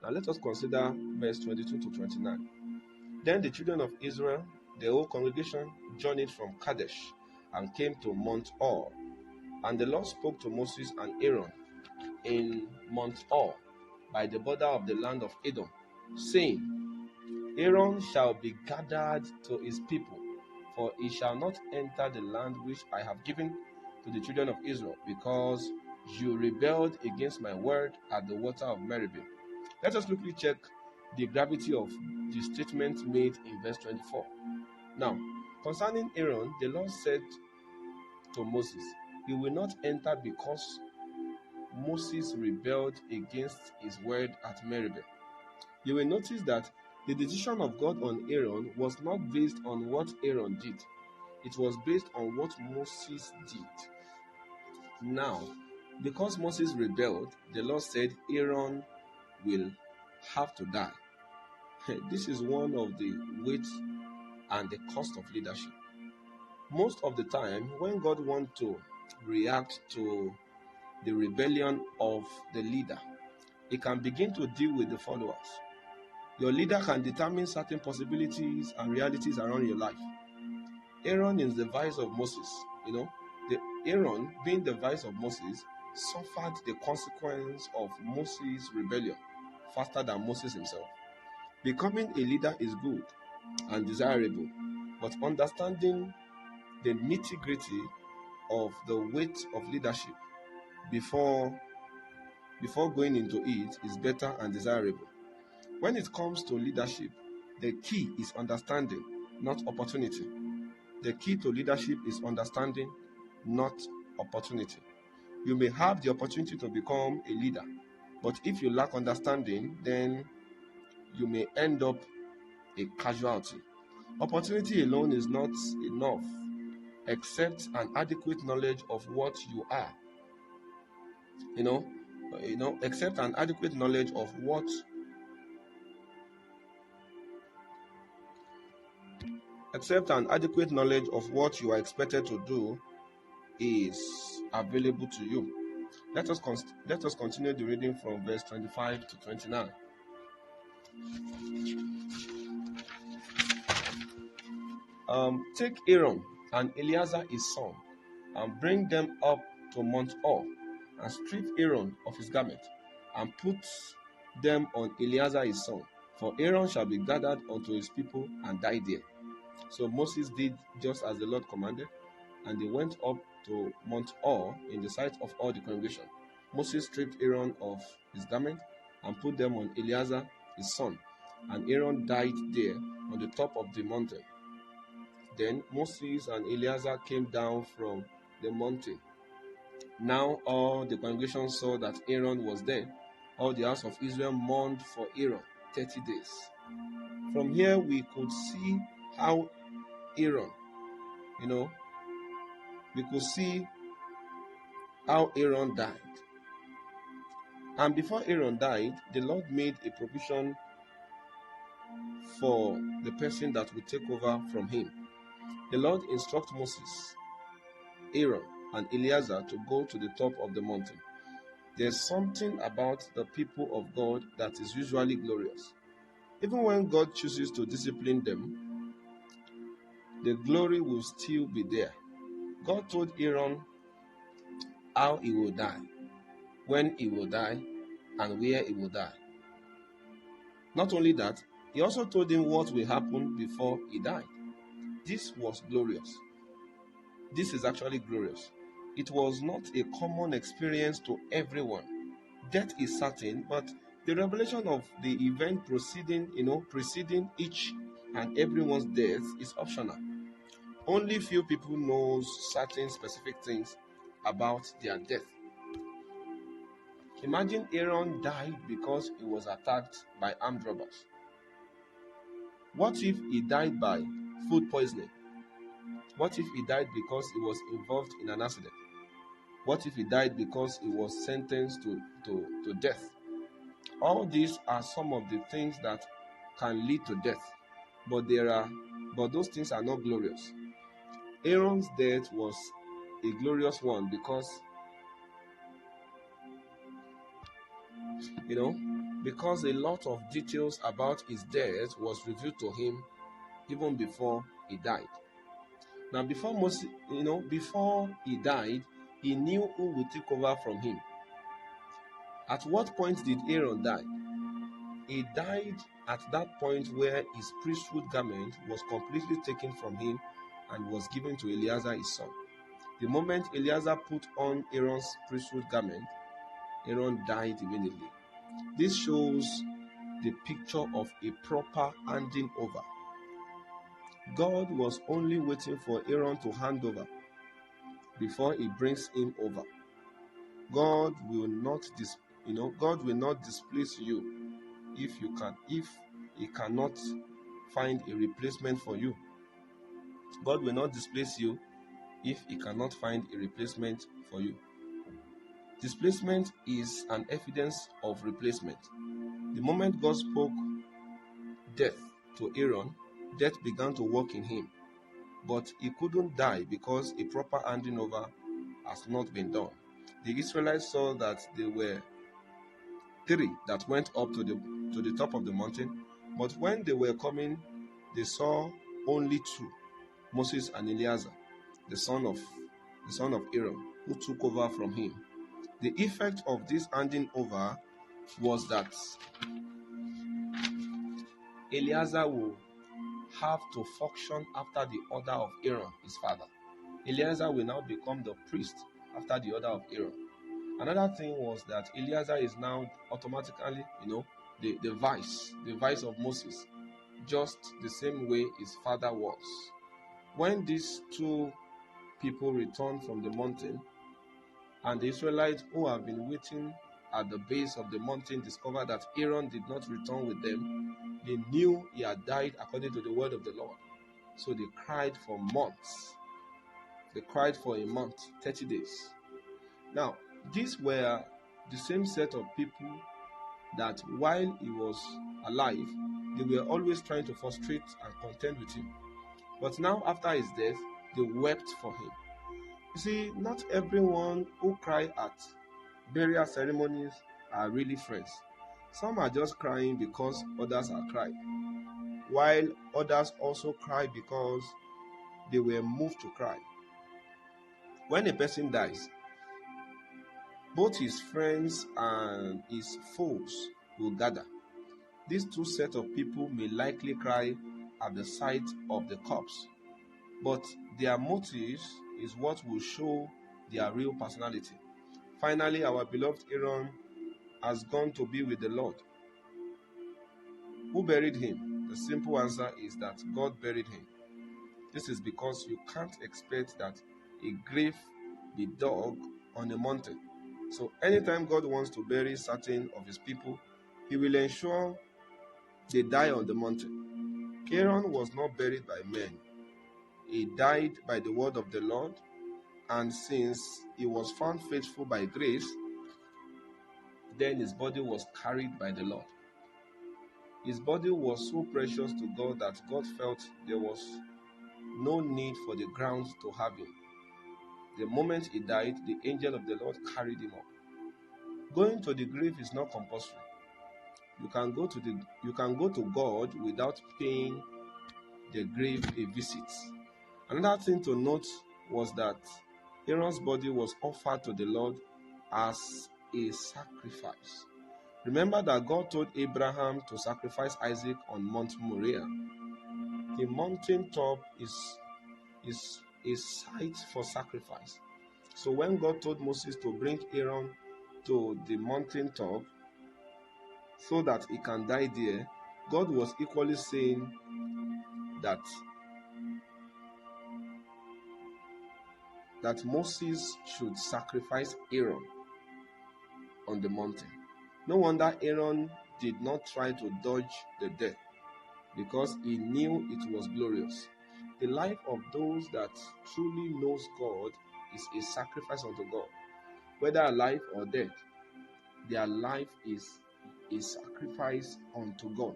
Now let us consider verse 22 to 29. Then the children of Israel, the whole congregation, journeyed from Kadesh and came to Mount Or. And the Lord spoke to Moses and Aaron in Mount Or by the border of the land of Edom, saying, Aaron shall be gathered to his people, for he shall not enter the land which I have given to the children of Israel, because you rebelled against my word at the water of Meribah. Let us quickly check the gravity of the statement made in verse 24. Now, concerning Aaron, the Lord said to Moses, he will not enter because Moses rebelled against his word at Meribah. You will notice that the decision of God on Aaron was not based on what Aaron did. It was based on what Moses did. Now, because Moses rebelled, the Lord said Aaron will have to die. This is one of the weight and the cost of leadership. Most of the time, when God wants to react to the rebellion of the leader, he can begin to deal with the followers. Your leader can determine certain possibilities and realities around your life. Aaron is the vice of Moses. Aaron, being the vice of Moses, suffered the consequence of Moses' rebellion faster than Moses himself. Becoming a leader is good and desirable, but understanding the nitty-gritty of the weight of leadership before going into it is better and desirable. When it comes to leadership, the key is understanding, not opportunity. The key to leadership is understanding, not opportunity. You may have the opportunity to become a leader, but if you lack understanding, then you may end up a casualty. Opportunity alone is not enough, except an adequate knowledge of what you are. Except an adequate knowledge of what you are expected to do is available to you. Let us continue the reading from verse 25 to 29. Take Aaron and Eleazar his son, and bring them up to Mount Or, and strip Aaron of his garment, and put them on Eleazar his son. For Aaron shall be gathered unto his people and die there. So Moses did just as the Lord commanded, and they went up to Mount Or in the sight of all the congregation. Moses stripped Aaron of his garment and put them on Eleazar his son, and Aaron died there on the top of the mountain. Then Moses and Eleazar came down from the mountain. Now all the congregation saw that Aaron was dead. All the house of Israel mourned for Aaron 30 days. From here we could see how Aaron, died. And before Aaron died, the Lord made a provision for the person that would take over from him. The Lord instructed Moses, Aaron, and Eleazar to go to the top of the mountain. There's something about the people of God that is usually glorious. Even when God chooses to discipline them, the glory will still be there. God told Aaron how he will die, when he will die, and where he will die. Not only that, he also told him what will happen before he died. This was glorious. This is actually glorious. It was not a common experience to everyone. Death is certain, but the revelation of the event preceding each and everyone's death is optional. Only few people know certain specific things about their death. Imagine Aaron died because he was attacked by armed robbers. What if he died by food poisoning? What if he died because he was involved in an accident? What if he died because he was sentenced to death? All these are some of the things that can lead to death, but those things are not glorious. Aaron's death was a glorious one because because a lot of details about his death was revealed to him even before he died. Now, before Moses, before he died, he knew who would take over from him. At what point did Aaron die? He died at that point where his priesthood garment was completely taken from him and was given to Eleazar his son. The moment Eleazar put on Aaron's priesthood garment, Aaron died immediately. This shows the picture of a proper handing over. God was only waiting for Aaron to hand over before he brings him over. God will not displease you if he cannot find a replacement for you. God will not displease you if he cannot find a replacement for you. Displacement is an evidence of replacement. The moment God spoke death to Aaron, death began to work in him. But he couldn't die because a proper handing over has not been done. The Israelites saw that there were 3 that went up to the top of the mountain, but when they were coming, they saw only 2, Moses and Eleazar, the son of Aaron, who took over from him. The effect of this handing over was that Eleazar will have to function after the order of Aaron, his father. Eleazar will now become the priest after the order of Aaron. Another thing was that Eleazar is now automatically, the vice of Moses, just the same way his father was. When these 2 people returned from the mountain, and the Israelites who have been waiting at the base of the mountain discovered that Aaron did not return with them, they knew he had died according to the word of the Lord. So they cried for months. They cried for a month, 30 days. Now, these were the same set of people that while he was alive, they were always trying to frustrate and contend with him. But now, after his death, they wept for him. You see, not everyone who cry at burial ceremonies are really friends. Some are just crying because others are crying, while others also cry because they were moved to cry. When a person dies, both his friends and his foes will gather. These 2 sets of people may likely cry at the sight of the corpse, but their motives is what will show their real personality. Finally, our beloved Aaron has gone to be with the Lord. Who buried him? The simple answer is that God buried him. This is because you can't expect that a grave be dug on a mountain. So anytime God wants to bury certain of his people, he will ensure they die on the mountain. Aaron was not buried by men. He died by the word of the Lord, and since he was found faithful by grace, then his body was carried by the Lord. His body was so precious to God that God felt there was no need for the ground to have him. The moment he died, the angel of the Lord carried him up. Going to the grave is not compulsory. You can go to God without paying the grave a visit. Another thing to note was that Aaron's body was offered to the Lord as a sacrifice. Remember that God told Abraham to sacrifice Isaac on Mount Moriah. The mountain top is a site for sacrifice. So when God told Moses to bring Aaron to the mountain top so that he can die there, God was equally saying that Moses should sacrifice Aaron on the mountain. No wonder Aaron did not try to dodge the death, because he knew it was glorious. The life of those that truly knows God is a sacrifice unto God. Whether alive or dead, their life is a sacrifice unto God.